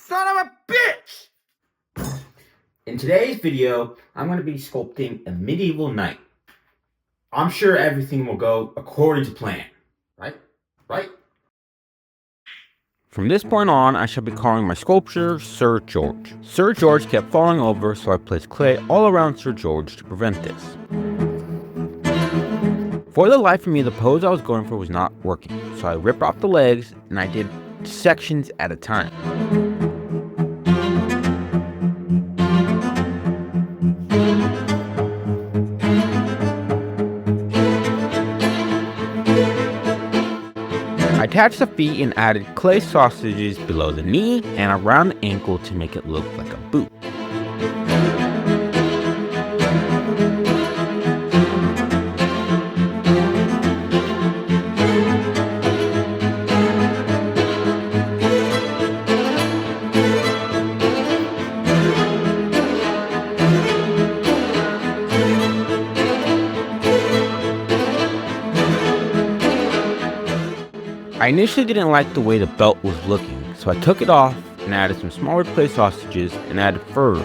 son of a bitch! In today's video, I'm going to be sculpting a medieval knight. I'm sure everything will go according to plan. Right? From this point on, I shall be calling my sculpture Sir George. Sir George kept falling over, so I placed clay all around Sir George to prevent this. For the life of me, the pose I was going for was not working, so I ripped off the legs and I did sections at a time. I attached the feet and added clay sausages below the knee and around the ankle to make it look like a boot. I initially didn't like the way the belt was looking, so I took it off and added some smaller clay sausages and added fur.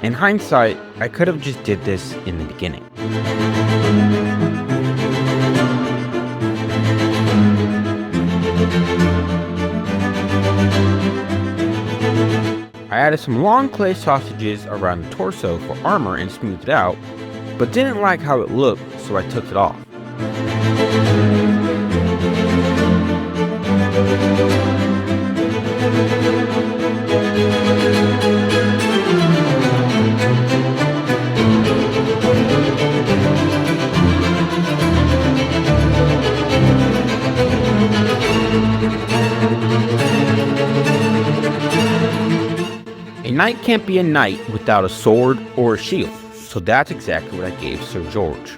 In hindsight, I could have just did this in the beginning. I added some long clay sausages around the torso for armor and smoothed it out, but didn't like how it looked, so I took it off. A knight can't be a knight without a sword or a shield, so that's exactly what I gave Sir George.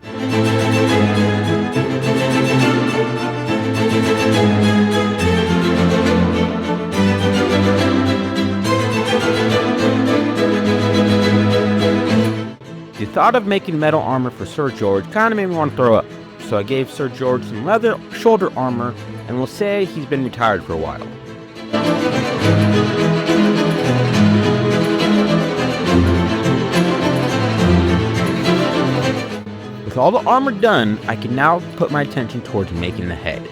The thought of making metal armor for Sir George kind of made me want to throw up, so I gave Sir George some leather shoulder armor, and we'll say he's been retired for a while. With all the armor done, I can now put my attention towards making the head.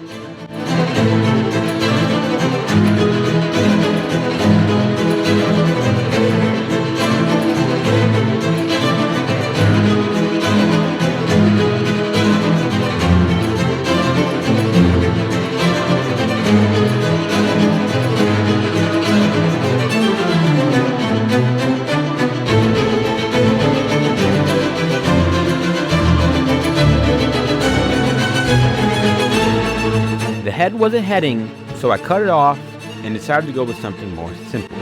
The head wasn't heading, so I cut it off and decided to go with something more simple.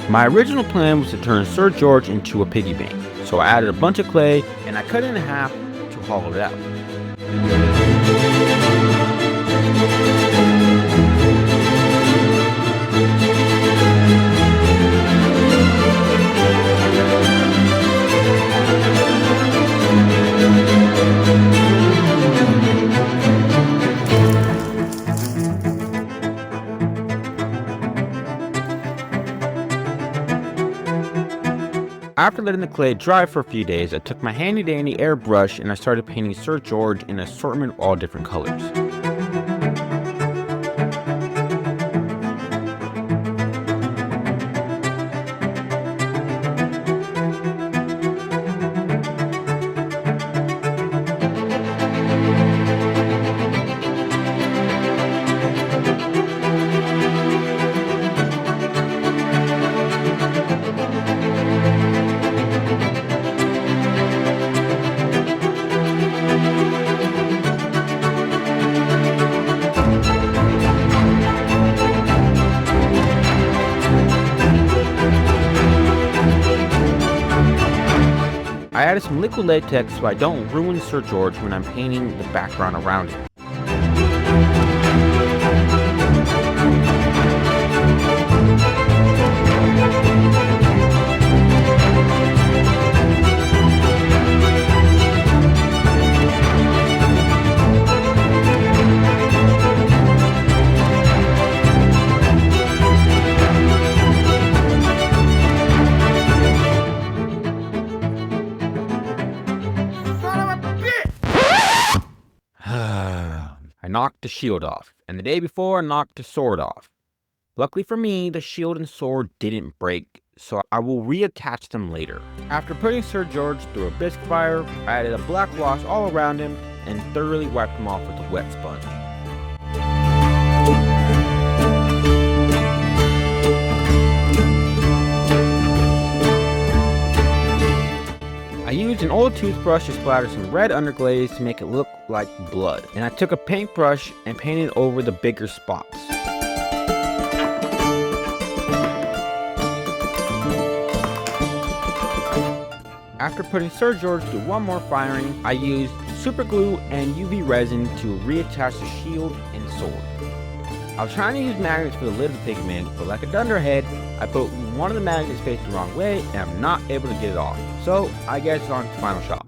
My original plan was to turn Sir George into a piggy bank, so I added a bunch of clay and I cut it in half to hollow it out. After letting the clay dry for a few days, I took my handy dandy airbrush and I started painting Sir George in an assortment of all different colors. I added some liquid latex so I don't ruin Sir George when I'm painting the background around it. I knocked the shield off, and the day before I knocked the sword off. Luckily for me, the shield and sword didn't break, so I will reattach them later. After putting Sir George through a bisque fire, I added a black wash all around him and thoroughly wiped him off with a wet sponge. I used an old toothbrush to splatter some red underglaze to make it look like blood, and I took a paintbrush and painted over the bigger spots. After putting Sir George through one more firing, I used super glue and UV resin to reattach the shield and sword. I was trying to use magnets for the lid of the pigment, but like a dunderhead, I put one of the magnets faced the wrong way and I'm not able to get it off. So I guess it's on to the final shot.